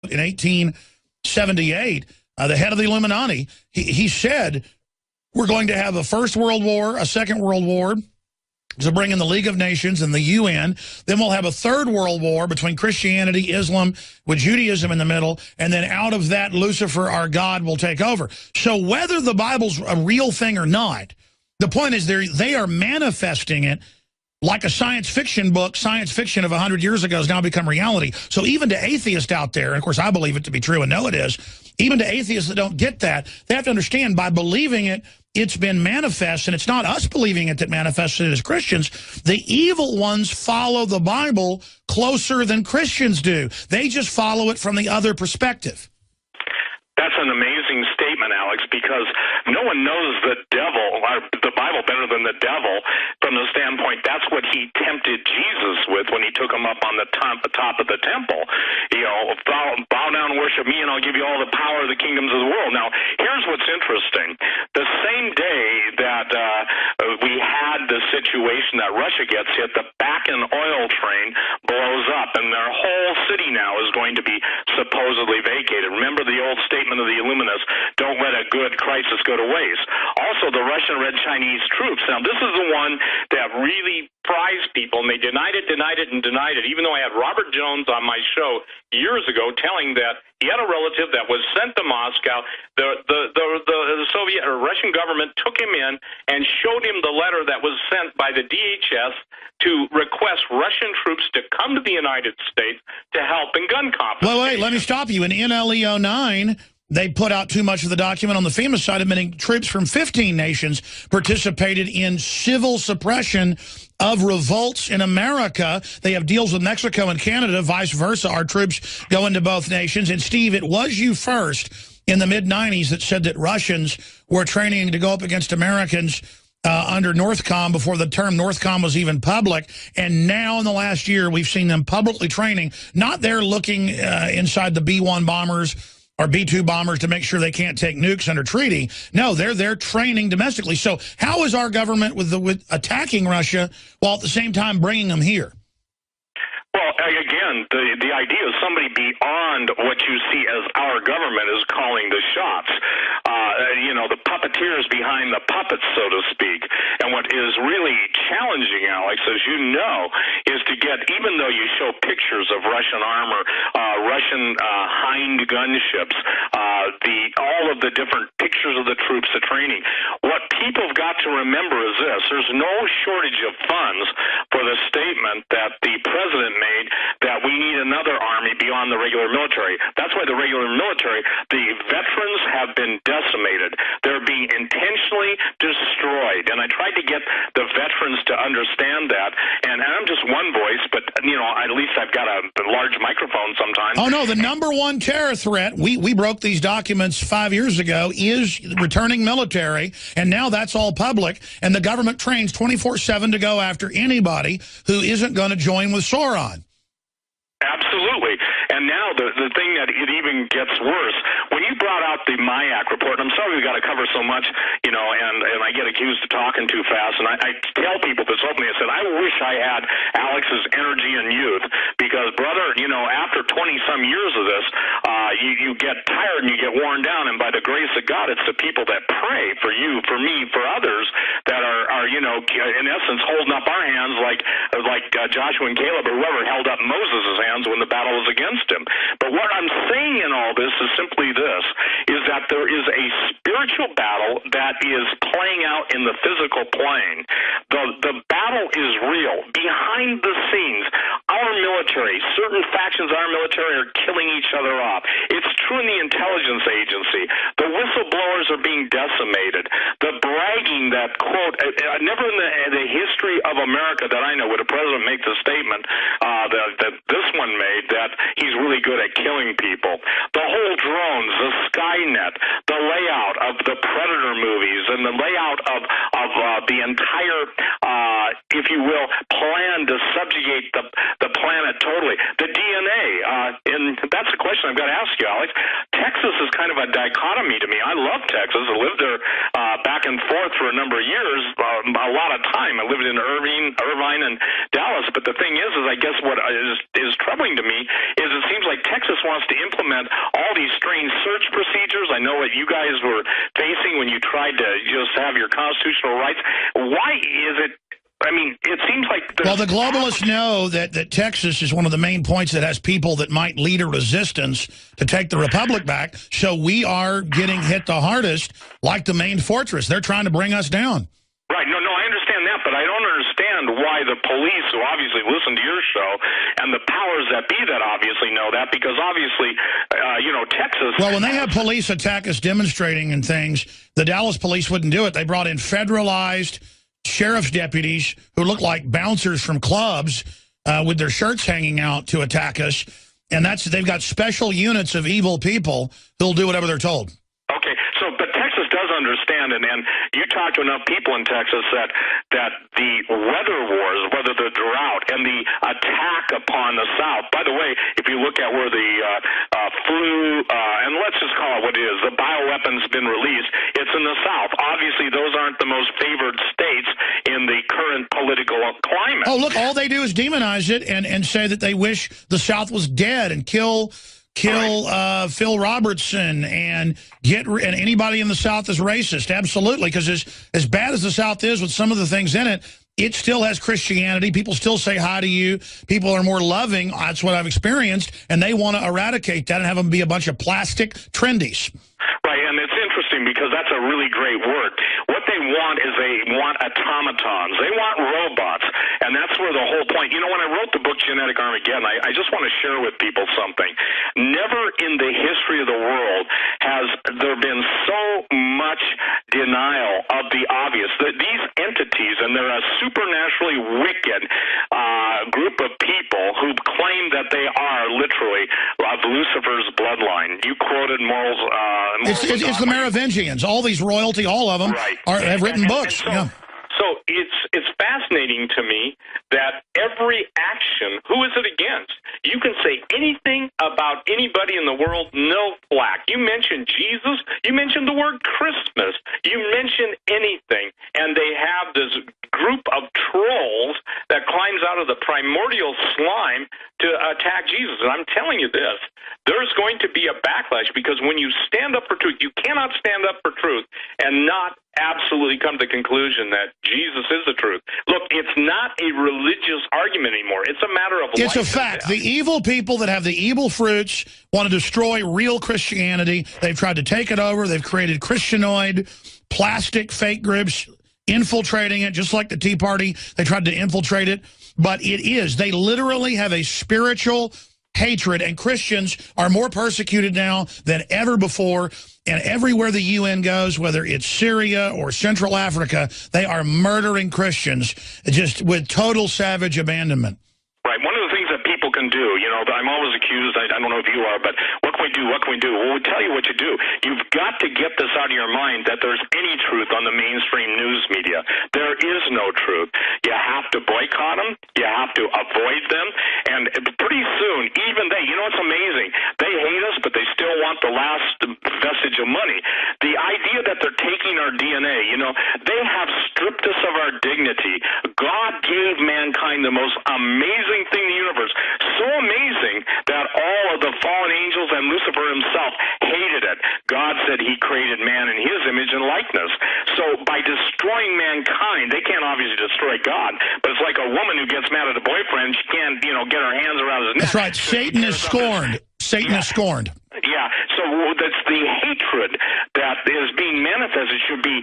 in 1878, the head of the Illuminati, he said, we're going to have a First World War, a Second World War, to bring in the League of Nations and the UN. Then we'll have a Third World War between Christianity, Islam, with Judaism in the middle. And then out of that, Lucifer, our God, will take over. So whether the Bible's a real thing or not, the point is they are manifesting it like a science fiction book. Science fiction of 100 years ago has now become reality. So even to atheists out there, and of course I believe it to be true and know it is, even to atheists that don't get that, they have to understand by believing it, it's been manifest, and it's not us believing it that manifested it as Christians. The evil ones follow the Bible closer than Christians do. They just follow it from the other perspective. That's an amazing statement, Alex, because no one knows the devil, or the Bible, better than the devil from the standpoint that's what he tempted Jesus with when he took him up on the top of the temple. You know, bow down and worship me, and I'll give you all the power of the kingdoms of the world. Now, here's what's interesting. The same day that we had the situation that Russia gets hit, the Bakken oil train blows up, and their whole city now is going to be supposedly vacated. Remember the old statement of the Illuminists, don't let a good crisis go to waste. Also, the Russian Red Chinese troops. Now, this is the one that really surprised people, and they denied it, even though I had Robert Jones on my show years ago telling that he had a relative that was sent to Moscow. The Soviet or Russian government took him in and showed him the letter that was sent by the DHS to request Russian troops to come to the United States to help in gun confiscation. Well, wait, let me stop you. In NLE 09, they put out too much of the document on the FEMA side, admitting troops from 15 nations participated in civil suppression of revolts in America. They have deals with Mexico and Canada, vice versa. Our troops go into both nations. And, Steve, it was you first in the mid-'90s that said that Russians were training to go up against Americans under Northcom before the term Northcom was even public. And now in the last year, we've seen them publicly training, not there looking inside the B-1 bombers or B-2 bombers to make sure they can't take nukes under treaty. No, they're training domestically. So how is our government with attacking Russia while at the same time bringing them here? Well, again, the idea is somebody beyond what you see as our government is calling the shots. You know, the puppeteers behind the puppets, so to speak. And what is really challenging, Alex, as you know, is to get, even though you show pictures of Russian armor, Russian Hind gunships, all of the different pictures of the troops, the training, what people have got to remember is this: there's no shortage of funds for the statement that the president made that we need another army beyond the regular military. That's why the regular military, the veterans have been decimated. They're being intentionally destroyed. And I tried to get the veterans to understand that. And I'm just one voice, but, you know, at least I've got a large microphone sometimes. Oh, no, the number one terror threat, we broke these documents 5 years ago, is returning military. And now that's all public. And the government trains 24/7 to go after anybody who isn't going to join with Sauron. Absolutely. And now the thing that it even gets worse, when you brought out the MIAC report, and I'm sorry we got to cover so much, you know, and I get accused of talking too fast, and I tell people this openly. I said, I wish I had Alex's energy and youth, because, brother, you know, after 20-some years of this, you get tired and you get worn down, and by the grace of God, it's the people that pray for you, for me, for others that are you know, in essence, holding up our hands like Joshua and Caleb, or whoever held up Moses' hands when the battle was against him. But what I'm saying in all this is simply this, is that there is a spiritual battle that is playing out in the physical plane. The battle is real. Behind the scenes, our military, certain factions of our military are killing each other off. It's true in the intelligence agency. The whistleblowers are being decimated. The bragging that, quote, never in the history of America that I know would a president make the statement that this one made, that he's really good at killing people. The whole drones, the Skynet, the layout of the Predator movies, and the layout of the entire, if you will, plan to subjugate the planet totally. The DNA, and that's a question I've got to ask you, Alex, Texas is kind of a dichotomy to me. I love Texas. I lived there back and forth for a number of years, a lot of time. I lived in Irvine and Dallas. But the thing is I guess what is troubling to me is it seems like Texas wants to implement all these strange search procedures. I know what you guys were facing when you tried to just have your constitutional rights. Why is it? I mean, it seems like... Well, the globalists know that Texas is one of the main points that has people that might lead a resistance to take the republic back. So we are getting hit the hardest, like the main fortress. They're trying to bring us down. Right. No, I understand that, but I don't understand why the police, who obviously listen to your show, and the powers that be that obviously know that, because obviously, Texas... Well, when they have police attack us demonstrating and things, the Dallas police wouldn't do it. They brought in federalized sheriff's deputies who look like bouncers from clubs with their shirts hanging out to attack us. And they've got special units of evil people who'll do whatever they're told. Okay, but Texas does understand, and you talk to enough people in Texas that the weather wars, whether the drought and the attack upon the South, by the way, if you look at where the flu, and let's just call it what it is, the bioweapons been released, it's in the South. Obviously, those aren't the most favored states in the current political climate. Oh, look, all they do is demonize it and say that they wish the South was dead and kill Phil Robertson and anybody in the South is racist. Absolutely, because as bad as the South is with some of the things in it, it still has Christianity. People still say hi to you. People are more loving. That's what I've experienced, and they want to eradicate that and have them be a bunch of plastic trendies. Right, and it's interesting because that's a really great word. What they want is they want automatons. They want robots, and that's where the whole point. You know, when I wrote the book Genetic Armageddon, I just want to share with people something. Never in the history of the world has there been so much denial of the obvious. These entities, and they're a supernaturally wicked group of people who claim that they are literally of Lucifer's bloodline. You quoted morals. It's the Merovingians. All these royalty, all of them, have written books. So it's fascinating to me that every action, who is it against? You can say anything about anybody in the world, no flack. You mentioned Jesus, you mentioned the word Christmas, you mentioned anything, and they have this group of trolls that climbs out of the primordial slime to attack Jesus. And I'm telling you this, there's going to be a backlash, because when you stand up for truth, you cannot stand up for truth and not absolutely come to the conclusion that Jesus is the truth. Look, it's not a religious argument anymore. It's a matter of life. It's a fact. The evil people that have the evil fruits want to destroy real Christianity. They've tried to take it over. They've created Christianoid, plastic fake groups, infiltrating it, just like the Tea Party. They tried to infiltrate it. But it is. They literally have a spiritual hatred, and Christians are more persecuted now than ever before. And everywhere the UN goes, whether it's Syria or Central Africa, they are murdering Christians just with total savage abandonment. Right. One of the things that people can do, I'm always accused, I don't know if you are, but what can we do? What can we do? Well, we tell you what you do. You've got to get this out of your mind that there's any truth on the mainstream news media. There is no truth. You have to boycott them. You have to avoid them. And pretty soon, even it's amazing. They hate us, but they still want the last vestige of money. The idea that they're taking our DNA, they have stripped us of our dignity. God gave mankind the most amazing thing in the universe. So amazing that all of the fallen angels and Lucifer himself hated it. God said he created man in his image and likeness. So by destroying mankind, they can't obviously destroy God, but it's like a woman who gets mad at a boyfriend. She can't, get her hands around his neck. That's right. Satan is scorned. Satan is scorned. Yeah, so that's the hatred that is being manifested should be,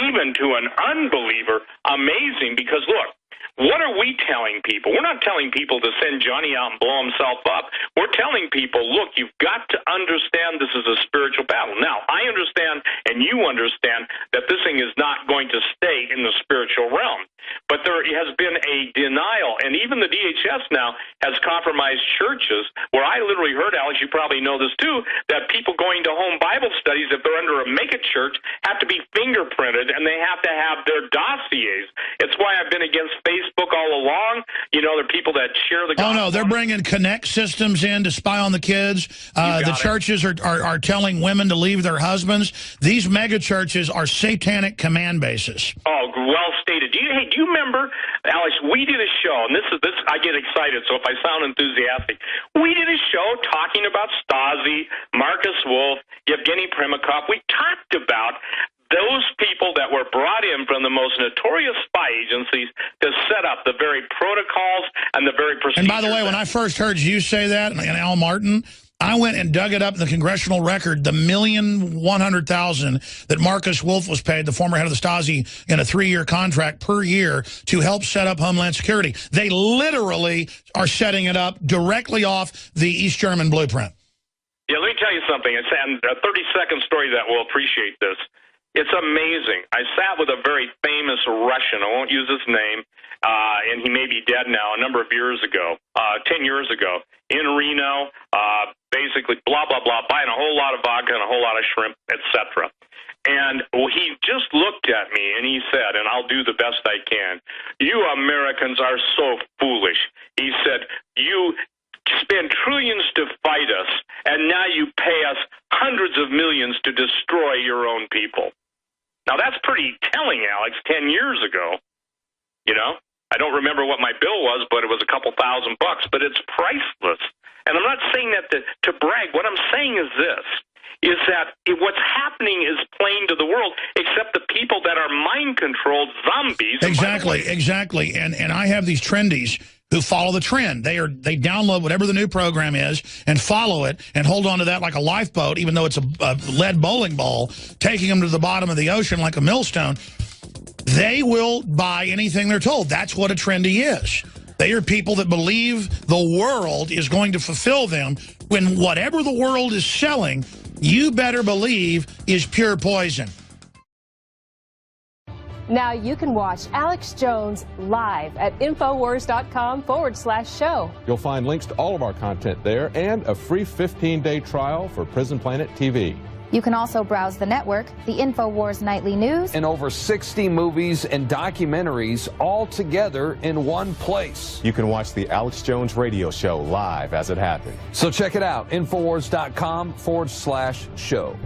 even to an unbeliever, amazing, because look, what are we telling people? We're not telling people to send Johnny out and blow himself up. We're telling people, look, you've got to understand this is a spiritual battle. Now, I understand and you understand that this thing is not going to stay in the spiritual realm. But there there has been a denial, and even the DHS now has compromised churches, where I literally heard, Alex, you probably know this too, that people going to home Bible studies, if they're under a mega-church, have to be fingerprinted, and they have to have their dossiers. It's why I've been against Facebook all along. You know, there are people that share the gospel. Oh, no, they're bringing Connect systems in to spy on the kids. The churches are telling women to leave their husbands. These mega-churches are satanic command bases. Oh, well stated. Do you remember, Alex, we did a show, and this I get excited, so if I sound enthusiastic, we did a show talking about Stasi, Marcus Wolf, Yevgeny Primakov. We talked about those people that were brought in from the most notorious spy agencies to set up the very protocols and the very procedures. And by the way, when I first heard you say that, and Al Martin, I went and dug it up in the congressional record, the $1,100,000 that Marcus Wolf was paid, the former head of the Stasi, in a 3-year contract per year to help set up Homeland Security. They literally are setting it up directly off the East German blueprint. Yeah, let me tell you something. It's a 30-second story that will appreciate this. It's amazing. I sat with a very famous Russian, I won't use his name, and he may be dead now, a number of years ago, 10 years ago, in Reno, basically blah, blah, blah, buying a whole lot of vodka and a whole lot of shrimp, etc. And he just looked at me and he said, and I'll do the best I can, "You Americans are so foolish." He said, "You spend trillions to fight us, and now you pay us hundreds of millions to destroy your own people." Now, that's pretty telling, Alex, 10 years ago. You know, I don't remember what my bill was, but it was a couple $1,000 bucks, but it's priceless. And I'm not saying that to brag. What I'm saying is this, is that what's happening is plain to the world, except the people that are mind-controlled zombies. Exactly. And I have these trendies who follow the trend. They download whatever the new program is and follow it and hold on to that like a lifeboat, even though it's a lead bowling ball, taking them to the bottom of the ocean like a millstone. They will buy anything they're told. That's what a trendy is. They are people that believe the world is going to fulfill them when whatever the world is selling, you better believe is pure poison. Now you can watch Alex Jones live at Infowars.com/show. You'll find links to all of our content there and a free 15-day trial for Prison Planet TV. You can also browse the network, the InfoWars Nightly News, and over 60 movies and documentaries all together in one place. You can watch the Alex Jones radio show live as it happens. So check it out, Infowars.com/show.